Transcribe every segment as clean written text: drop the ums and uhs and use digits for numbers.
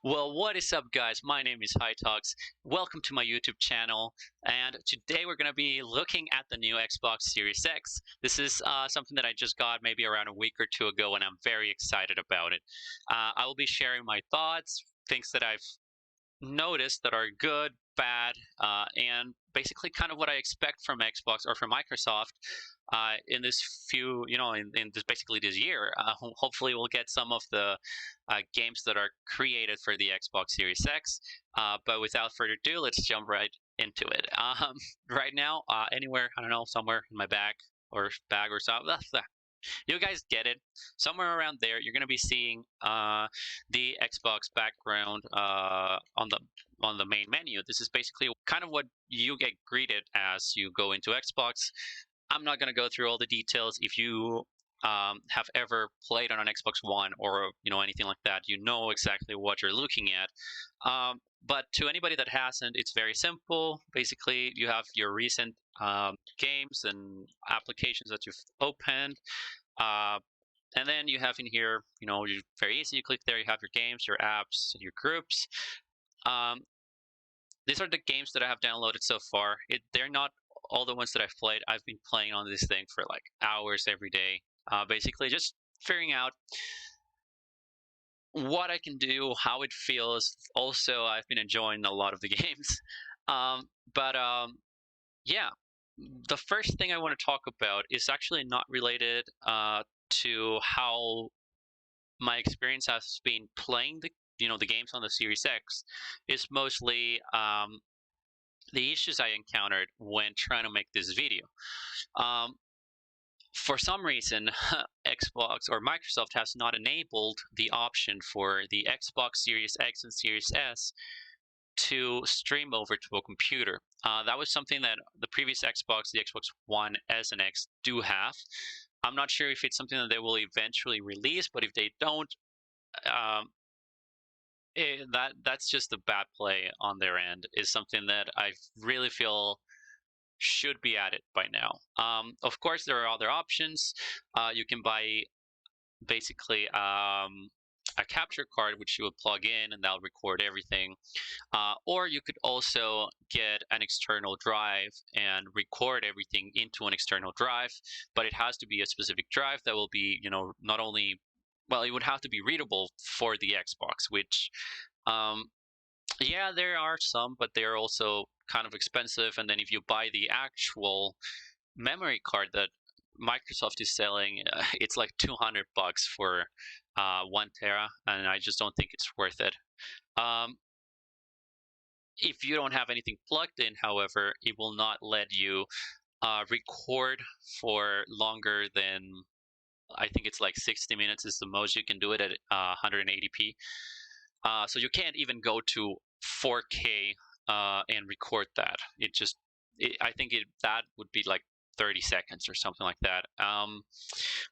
Well, what is up, guys? My name is Hytalks. Welcome to my YouTube channel. And today we're going to be looking at the new Xbox Series X. This is something that I just got maybe around a week or two ago, and I'm very excited about it. I will be sharing my thoughts, things that I've noticed that are good, bad, and basically kind of what I expect from Xbox or from Microsoft in this few, in this basically this year. Hopefully, we'll get some of the games that are created for the Xbox Series X. But without further ado, let's jump right into it. Right now, anywhere, I don't know, somewhere in my bag or something. You guys get it. Somewhere around there, you're going to be seeing the Xbox background on the main menu. This is basically kind of what you get greeted as you go into Xbox. I'm not going to go through all the details. If you have ever played on an Xbox One or anything like that, you know exactly what you're looking at. But to anybody that hasn't, it's very simple. Basically, you have your recent games and applications that you've opened. Uh, and then you have in here, you very easy. You click there, you have your games, your apps, your groups. Um, these are the games that I have downloaded so far. They're not all the ones that I've played. I've been playing on this thing for like hours every day. Basically, just figuring out what I can do, how it feels. Also, I've been enjoying a lot of the games. But yeah, the first thing I want to talk about is actually not related to how my experience has been playing the games on the Series X. Is mostly the issues I encountered when trying to make this video. Um, for some reason, Xbox or Microsoft has not enabled the option for the Xbox Series X and Series S to stream over to a computer. That was something that the previous Xbox, the Xbox One S and X, do have. I'm not sure if it's something that they will eventually release, but if they don't, um, that's just a bad play on their end. Is something that I really feel should be added by now. Of course, there are other options. You can buy basically a capture card which you would plug in and that'll record everything. Or you could also get an external drive and record everything into an external drive, but it has to be a specific drive that will be, not only, well, it would have to be readable for the Xbox, which, um, yeah, there are some, but they're also kind of expensive. And then if you buy the actual memory card that Microsoft is selling, it's like $200 for 1 tera, and I just don't think it's worth it. Um, if you don't have anything plugged in, however, it will not let you record for longer than, I think it's like 60 minutes is the most you can do it at 180p. So you can't even go to 4K and record that. I think that would be like 30 seconds or something like that.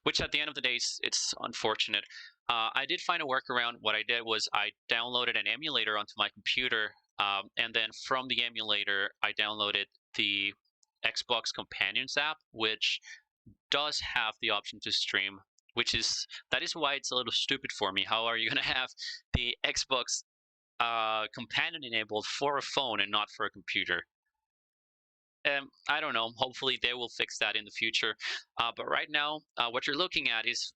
Which at the end of the day, it's unfortunate. I did find a workaround. What I did was I downloaded an emulator onto my computer, and then from the emulator, I downloaded the Xbox Companions app, which does have the option to stream. That is why it's a little stupid for me. How are you going to have the Xbox Companion enabled for a phone and not for a computer? I don't know. Hopefully, they will fix that in the future. But right now, what you're looking at is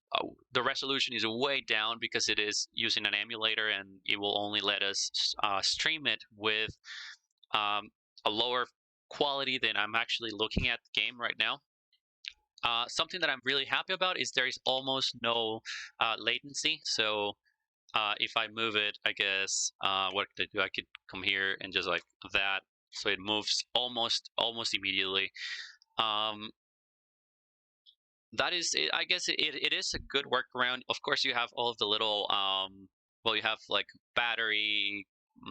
the resolution is way down because it is using an emulator, and it will only let us stream it with a lower quality than I'm actually looking at the game right now. Something that I'm really happy about is there is almost no latency. So if I move it, I guess what could I do? I could come here and just like that, so it moves almost immediately. Um, that is, I guess it is a good workaround. Of course, you have all of the little, well, you have like battery,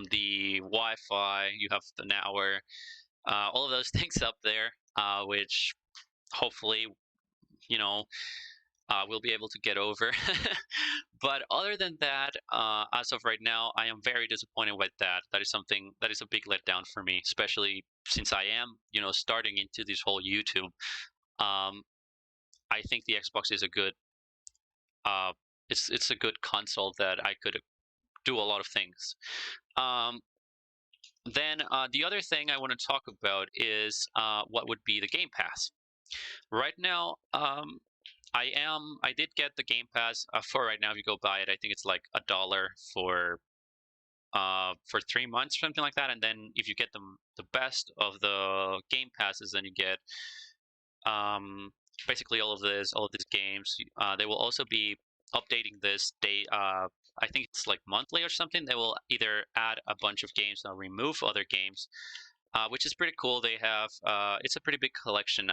the Wi-Fi, you have the network, all of those things up there, which hopefully, you know, we'll be able to get over. But other than that, as of right now, I am very disappointed with that. That is something that is a big letdown for me, especially since I am, starting into this whole YouTube. Um, I think the Xbox is a good, uh, it's a good console that I could do a lot of things. Then the other thing I want to talk about is what would be the Game Pass. Right now, I did get the Game Pass for right now. If you go buy it, I think it's like $1 for 3 months, something like that. And then if you get the best of the Game Passes, then you get basically all of these games. They will also be updating this day. I think it's like monthly or something. They will either add a bunch of games or remove other games, which is pretty cool. They have it's a pretty big collection.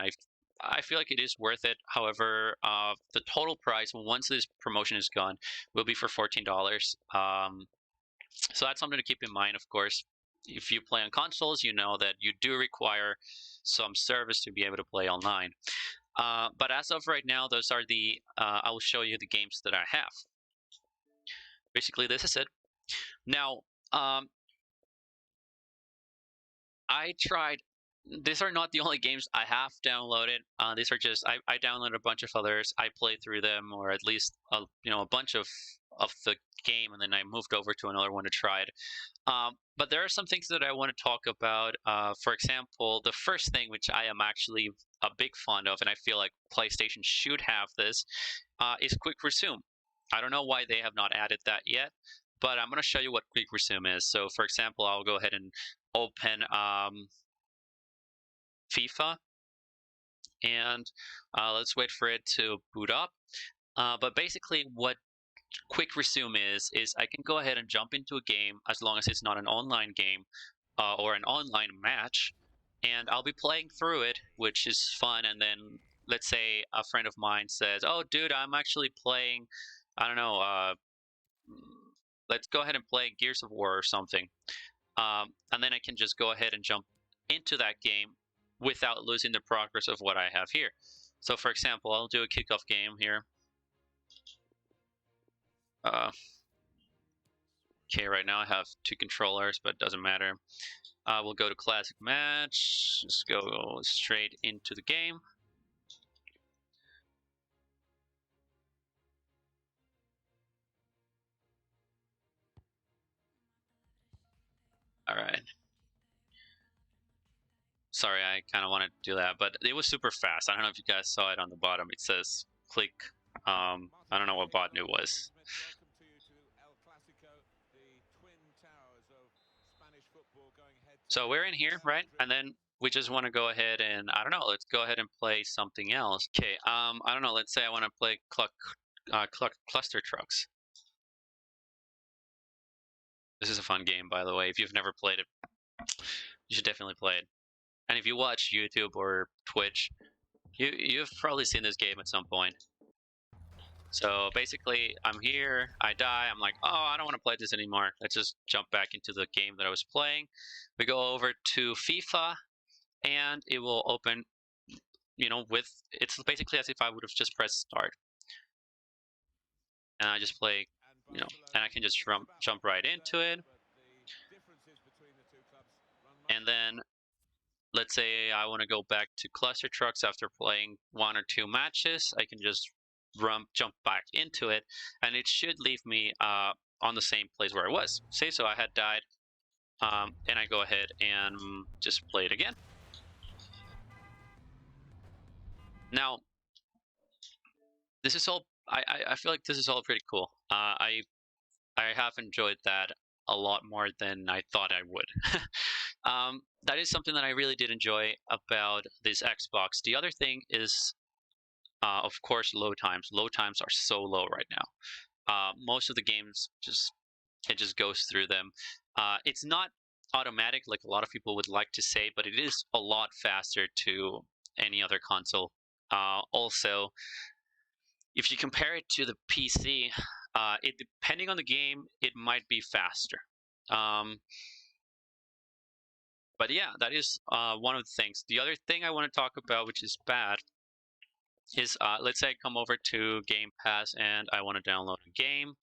I feel like it is worth it. However, the total price once this promotion is gone will be for $14. So that's something to keep in mind, of course. If you play on consoles, you know that you do require some service to be able to play online. But as of right now, those are I will show you the games that I have. Basically, this is it. Now, I tried. These are not the only games I have downloaded. These are just I downloaded a bunch of others. I played through them, or at least a bunch of the game, and then I moved over to another one to try it. But there are some things that I want to talk about. For example, the first thing, which I am actually a big fan of, and I feel like PlayStation should have this, is Quick Resume. I don't know why they have not added that yet, but I'm going to show you what Quick Resume is. So, for example, I'll go ahead and open FIFA, and let's wait for it to boot up. But basically, what Quick Resume is I can go ahead and jump into a game as long as it's not an online game or an online match, and I'll be playing through it, which is fun. And then let's say a friend of mine says, "Oh, dude, I'm actually playing, I don't know, let's go ahead and play Gears of War or something," and then I can just go ahead and jump into that game without losing the progress of what I have here. So, for example, I'll do a kickoff game here. Okay, right now I have 2 controllers, but it doesn't matter. We'll go to classic match. Just go straight into the game. All right. Sorry, I kind of wanted to do that, but it was super fast. I don't know if you guys saw it on the bottom. It says click. I don't know what button it was. So we're in here, right? And then we just want to go ahead and, I don't know, let's go ahead and play something else. Okay, I don't know, let's say I want to play Cluster Trucks. This is a fun game, by the way. If you've never played it, you should definitely play it. And if you watch YouTube or Twitch, you've probably seen this game at some point. So basically, I'm here, I die, I'm like, oh, I don't want to play this anymore. Let's just jump back into the game that I was playing. We go over to FIFA, and it will open, it's basically as if I would have just pressed start. And I just play, and I can just jump right into it. And then, let's say I want to go back to Cluster Trucks after playing 1 or 2 matches, I can just jump back into it, and it should leave me on the same place where I was. Say, so I had died, and I go ahead and just play it again. Now, this is all, I feel like this is all pretty cool. I have enjoyed that a lot more than I thought I would. That is something that I really did enjoy about this Xbox. The other thing is, of course, load times. Load times are so low right now. Most of the games it just goes through them. It's not automatic like a lot of people would like to say, but it is a lot faster to any other console. Also, if you compare it to the PC, depending on the game, it might be faster. But yeah, that is one of the things. The other thing I want to talk about, which is bad, is let's say I come over to Game Pass and I want to download a game.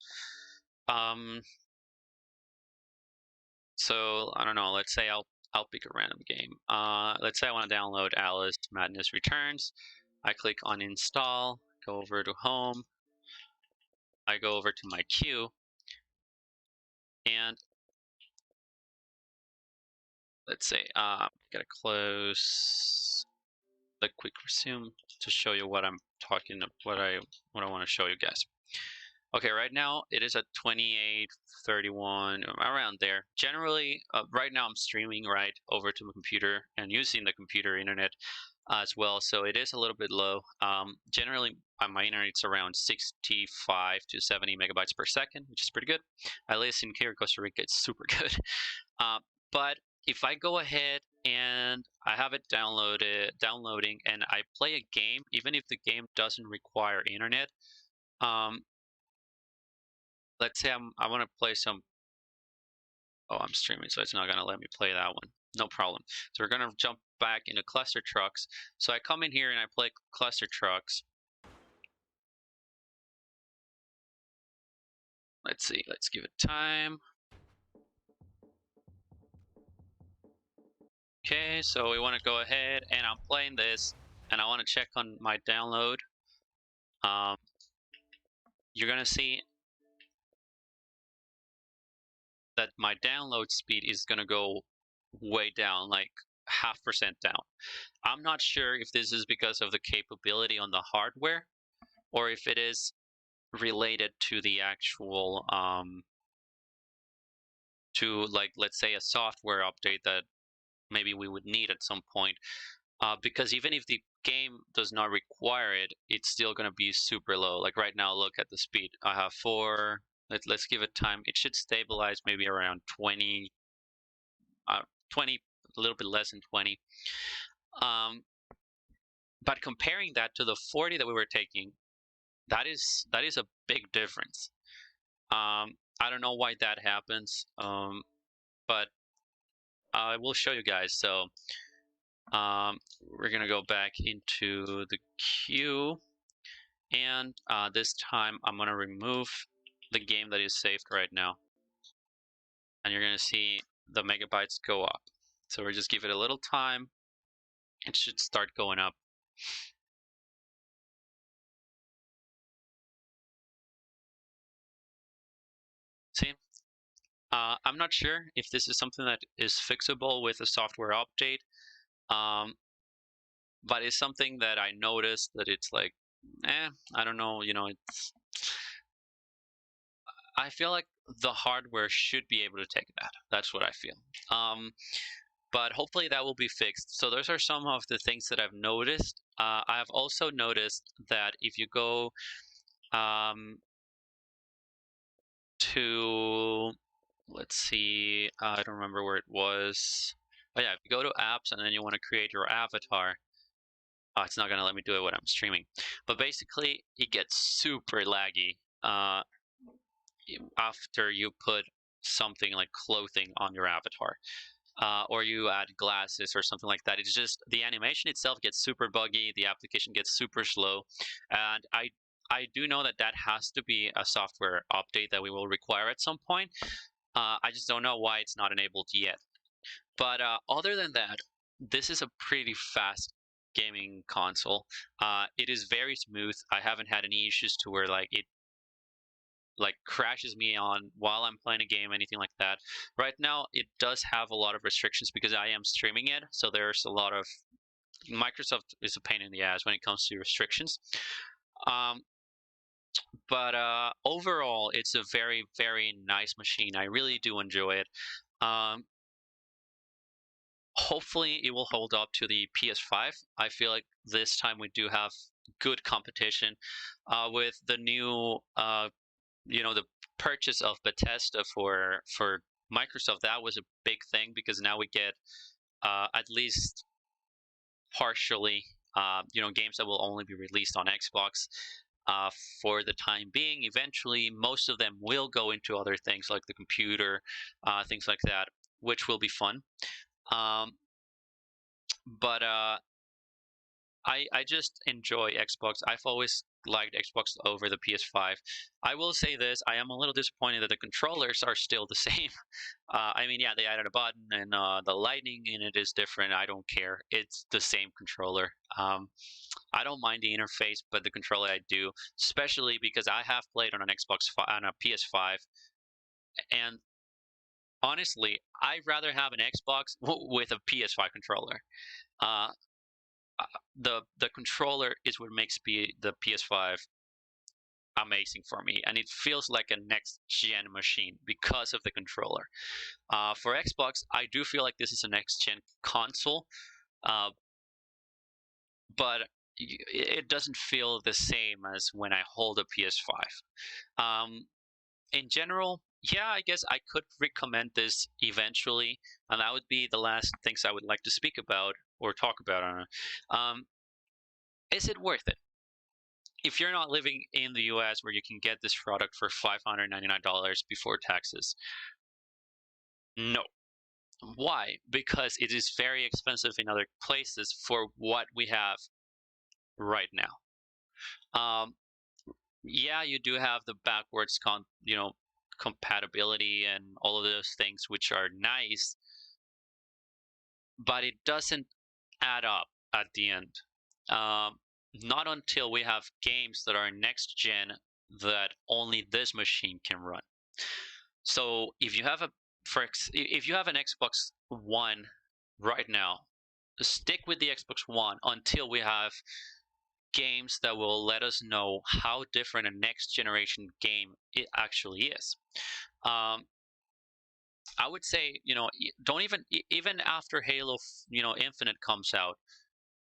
So I don't know. Let's say I'll pick a random game. Let's say I want to download Alice Madness Returns. I click on install. Go over to home. I go over to my queue. And let's say, gotta close the quick resume to show you what I'm talking, what I want to show you guys. Okay, right now it is at 28:31, around there. Generally, right now I'm streaming right over to my computer and using the computer internet as well, so it is a little bit low. Generally, my internet's around 65 to 70 megabytes per second, which is pretty good. At least in here, Costa Rica, it's super good. But if I go ahead and I have it downloading, and I play a game, even if the game doesn't require internet, let's say I want to play some. Oh, I'm streaming, so it's not gonna let me play that one. No problem. So we're gonna jump back into Cluster Trucks. So I come in here and I play Cluster Trucks. Let's see. Let's give it time. Okay, so we want to go ahead and I'm playing this, and I want to check on my download. You're gonna see that my download speed is gonna go way down, like 0.5% down. I'm not sure if this is because of the capability on the hardware, or if it is related to the actual to, like, let's say a software update that maybe we would need at some point, because even if the game does not require it, it's still going to be super low. Like right now, look at the speed. I have 4. Let's give it time. It should stabilize maybe around 20, 20, a little bit less than 20. But comparing that to the 40 that we were taking, that is a big difference. I don't know why that happens, but I will show you guys. So we're gonna go back into the queue, and this time I'm gonna remove the game that is saved right now, and you're gonna see the megabytes go up. So we'll just give it a little time. It should start going up. See, I'm not sure if this is something that is fixable with a software update, but it's something that I noticed that it's like, I don't know, it's. I feel like the hardware should be able to take that. That's what I feel. But hopefully that will be fixed. So those are some of the things that I've noticed. I have also noticed that if you go to, let's see, I don't remember where it was. Oh yeah, if you go to apps and then you want to create your avatar, it's not going to let me do it when I'm streaming. But basically, it gets super laggy after you put something like clothing on your avatar. Or you add glasses or something like that. It's just the animation itself gets super buggy, the application gets super slow, and I do know that that has to be a software update that we will require at some point. I just don't know why it's not enabled yet. But other than that, this is a pretty fast gaming console. It is very smooth. I haven't had any issues to where like it crashes me on while I'm playing a game, anything like that. Right now, it does have a lot of restrictions because I am streaming it, so there's a lot of Microsoft is a pain in the ass when it comes to restrictions. But overall, it's a very, very nice machine. I really do enjoy it. Hopefully, it will hold up to the PS5. I feel like this time we do have good competition with the new the purchase of Bethesda for Microsoft. That was a big thing because now we get at least partially games that will only be released on Xbox for the time being. Eventually, most of them will go into other things like the computer, things like that, which will be fun. But I just enjoy Xbox. I've always liked Xbox over the PS5. I will say this: I am a little disappointed that the controllers are still the same. I mean, yeah, they added a button and the lighting in it is different. I don't care; it's the same controller. I don't mind the interface, but the controller I do, especially because I have played on an on a PS5, and honestly, I'd rather have an Xbox with a PS5 controller. Uh, the controller is what makes the PS5 amazing for me, and it feels like a next gen machine because of the controller. For Xbox, I do feel like this is a next gen console, uh, but it doesn't feel the same as when I hold a PS5. In general, yeah, I guess I could recommend this eventually, and that would be the last things I would like to speak about or talk about on it. Is it worth it? If you're not living in the US where you can get this product for $599 before taxes, no. Why? Because it is very expensive in other places for what we have right now. Um, yeah, you do have the backwards compatibility and all of those things, which are nice, but it doesn't add up at the end. Not until we have games that are next gen that only this machine can run. So if you have if you have an Xbox One right now, stick with the Xbox One until we have games that will let us know how different a next generation game it actually is. Um, I would say, don't even after Halo, Infinite comes out,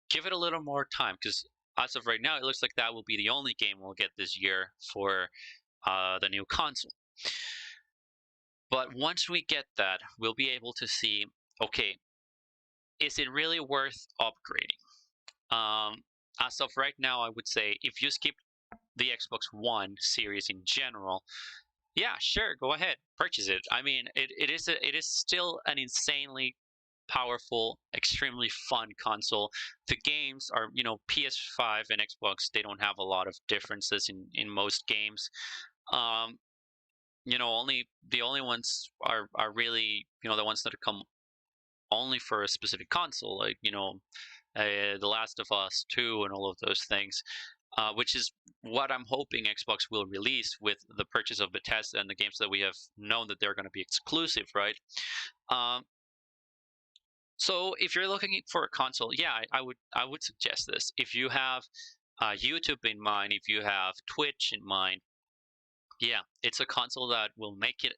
give it a little more time because as of right now, it looks like that will be the only game we'll get this year for the new console. But once we get that, we'll be able to see, okay, is it really worth upgrading? As of right now, I would say if you skip the Xbox One series in general, yeah, sure, go ahead, purchase it. I mean, it is still an insanely powerful, extremely fun console. The games are, PS5 and Xbox, they don't have a lot of differences in most games. Um, only the only ones are really, the ones that come only for a specific console, like, The Last of Us 2 and all of those things. Which is what I'm hoping Xbox will release with the purchase of Bethesda and the games that we have known that they're going to be exclusive, right? Um, so if you're looking for a console, yeah, I would suggest this. If you have YouTube in mind, if you have Twitch in mind, yeah, it's a console that will make it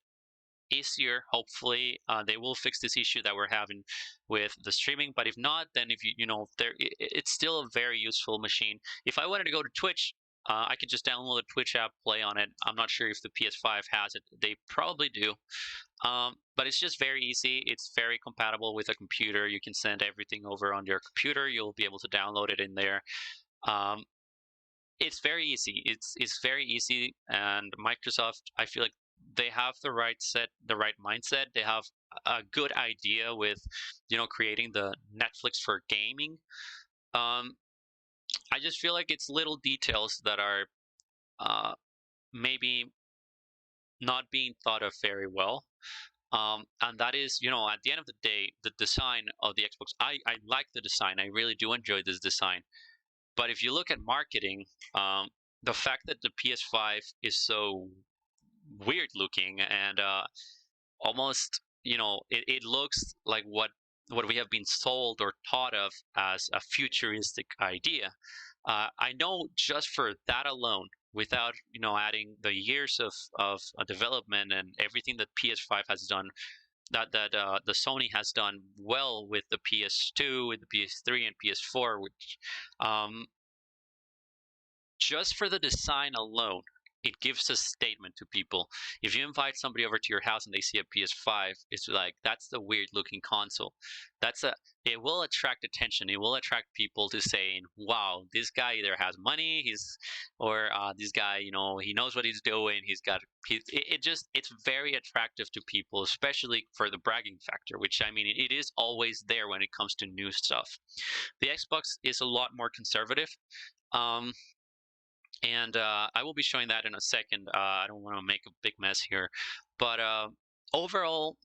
easier. Hopefully, they will fix this issue that we're having with the streaming. But if not, then if it's still a very useful machine. If I wanted to go to Twitch, I could just download the Twitch app, play on it. I'm not sure if the PS5 has it. They probably do. But it's just very easy. It's very compatible with a computer. You can send everything over on your computer. You'll be able to download it in there. Um, it's very easy. It's very easy, and Microsoft, I feel like they have the right mindset. They have a good idea with, creating the Netflix for gaming. Um, I just feel like it's little details that are maybe not being thought of very well. And that is, at the end of the day, the design of the Xbox. I like the design. I really do enjoy this design. But if you look at marketing, the fact that the PS5 is so weird looking and almost, it looks like what we have been sold or taught of as a futuristic idea. I know just for that alone, without adding the years of development and everything that PS5 has done, that the Sony has done well with the PS2, with the PS3, and PS4, which just for the design alone, it gives a statement to people. If you invite somebody over to your house and they see a PS5, it's like that's the weird looking console. It will attract attention. It will attract people to saying, "Wow, this guy either has money, or this guy, he knows what he's doing. It's very attractive to people, especially for the bragging factor, which I mean, it is always there when it comes to new stuff. The Xbox is a lot more conservative. Um, and I will be showing that in a second. I don't want to make a big mess here, but overall,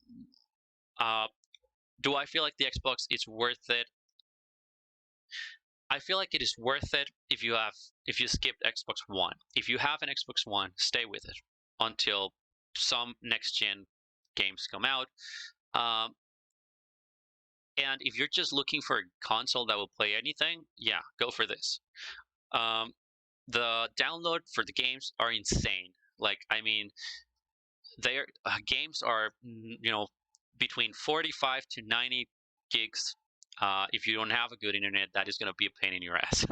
uh, do I feel like the Xbox is worth it? I feel like it is worth it if you skipped Xbox One. If you have an Xbox One, stay with it until some next gen games come out. And if you're just looking for a console that will play anything, yeah, go for this. The download for the games are insane. Like, I mean, their games are, between 45 to 90 gigs. If you don't have a good internet, that is going to be a pain in your ass.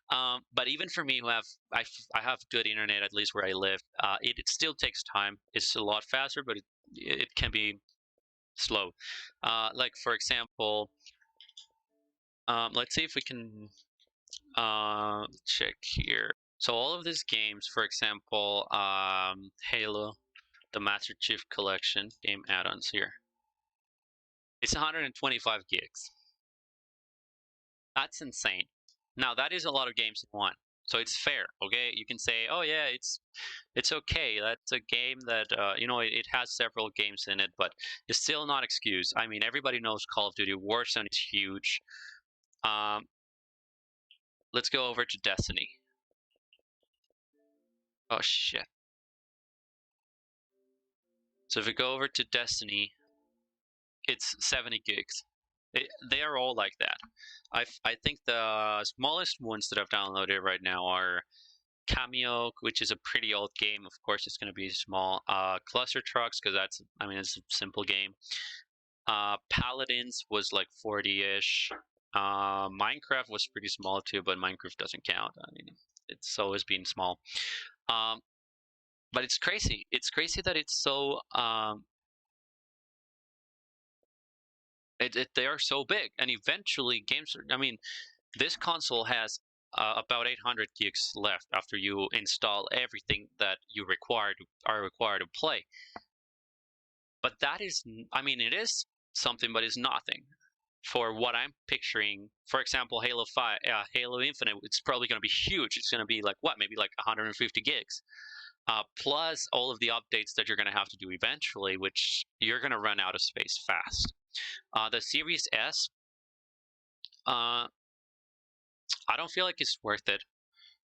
But even for me, I have good internet, at least where I live. It still takes time. It's a lot faster, but it can be slow. Like, for example, let's see if we can check here. So all of these games, for example, Halo, the Master Chief Collection game add-ons here. It's 125 gigs. That's insane. Now that is a lot of games in one, so it's fair. Okay, you can say, oh yeah, it's okay. That's a game that it has several games in it, but it's still not excuse. I mean, everybody knows Call of Duty Warzone is huge. Let's go over to Destiny. Oh shit. So if we go over to Destiny, it's 70 gigs. They are all like that. I think the smallest ones that I've downloaded right now are Cameo, which is a pretty old game. Of course, it's going to be small. Cluster Trucks, because it's a simple game. Paladins was like 40-ish. Minecraft was pretty small too, but Minecraft doesn't count. I mean, it's always been small. But it's crazy. It's crazy that it's so they are so big, and eventually games are, I mean, this console has about 800 gigs left after you install everything that you are required to play. But that is, I mean, it is something, but it's nothing for what I'm picturing. For example, Halo Infinite, it's probably going to be huge. It's going to be like what, maybe like 150 gigs. Plus all of the updates that you're going to have to do eventually, which you're going to run out of space fast. The Series S, I don't feel like it's worth it.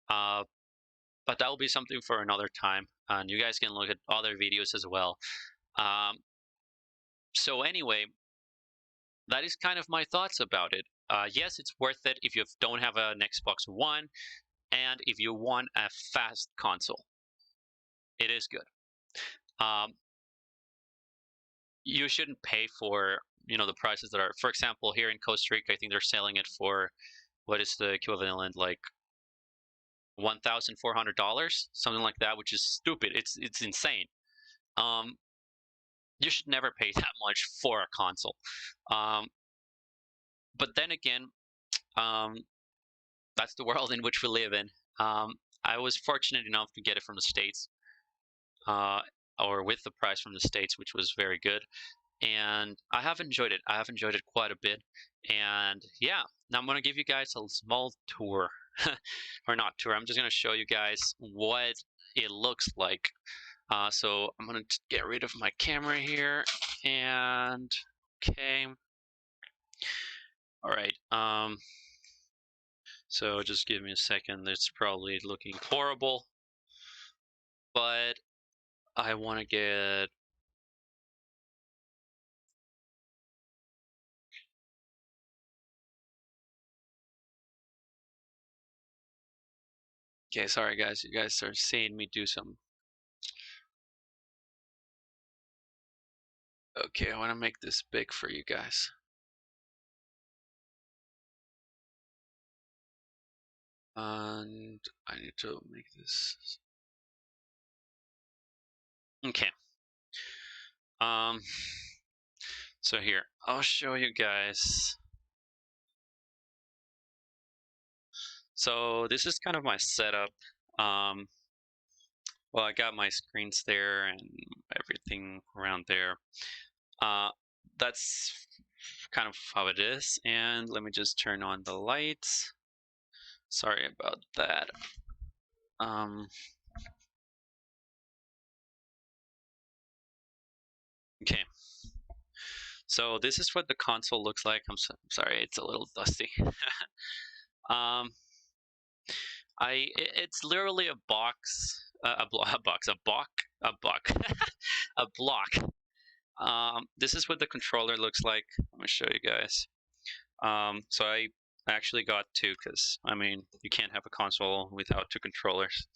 But that will be something for another time. And you guys can look at other videos as well. So anyway, that is kind of my thoughts about it. Yes, it's worth it if you don't have an Xbox One, and if you want a fast console. It is good. You shouldn't pay for the prices that are. For example, here in Costa Rica, I think they're selling it for what is the equivalent, like $1,400, something like that, which is stupid. It's insane. You should never pay that much for a console. But then again, that's the world in which we live in. I was fortunate enough to get it from the States, or with the price from the States, which was very good. And I have enjoyed it. I have enjoyed it quite a bit. And yeah, now I'm going to give you guys a small tour. Or not tour. I'm just going to show you guys what it looks like. So I'm going to get rid of my camera here. And okay. All right. So just give me a second. It's probably looking horrible, but I want to get. Okay, sorry guys. You guys are seeing me do some. Okay, I want to make this big for you guys. And I need to make this. Okay. So here, I'll show you guys. So this is kind of my setup. Well, I got my screens there and everything around there. That's kind of how it is. And let me just turn on the lights. Sorry about that. Okay. So this is what the console looks like. I'm sorry, it's a little dusty. It's literally a box, a block. This is what the controller looks like. Let me show you guys. So I actually got two because, I mean, you can't have a console without two controllers.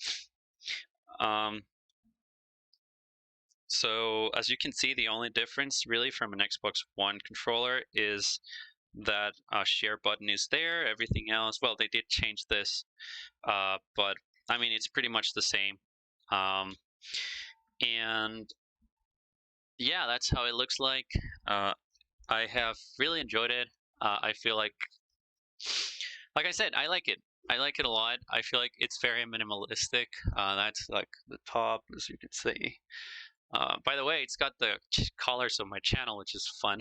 So as you can see, the only difference really from an Xbox One controller is that share button is there. Everything else, well, they did change this, but I mean, it's pretty much the same. And yeah, that's how it looks like. I have really enjoyed it. I feel like I said, I like it. I like it a lot. I feel like it's very minimalistic. That's like the top, as you can see. By the way, it's got the colors of my channel, which is fun.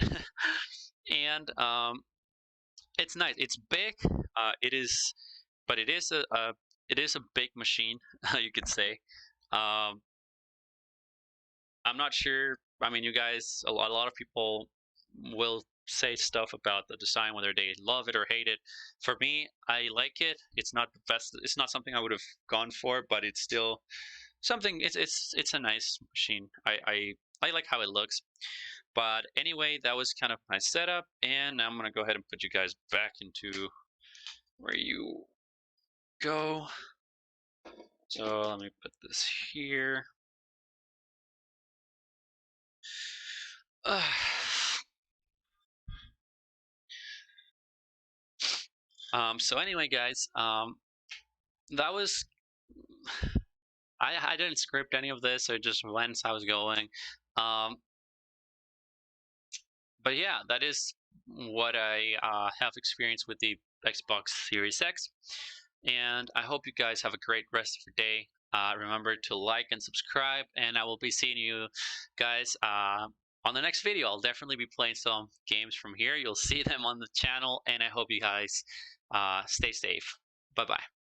And it's nice. It's big. It is, but it is a big machine, you could say. I'm not sure. I mean, you guys, a lot of people will say stuff about the design, whether they love it or hate it. For me, I like it. It's not the best. It's not something I would have gone for, but it's still something. It's a nice machine. I like how it looks. But anyway, that was kind of my setup, and now I'm gonna go ahead and put you guys back into where you go. So let me put this here. So anyway, guys, that was I didn't script any of this. I just went as I was going. Um, but yeah, that is what I have experienced with the Xbox Series X. And I hope you guys have a great rest of your day. Remember to like and subscribe, and I will be seeing you guys on the next video. I'll definitely be playing some games from here. You'll see them on the channel, and I hope you guys stay safe. Bye-bye.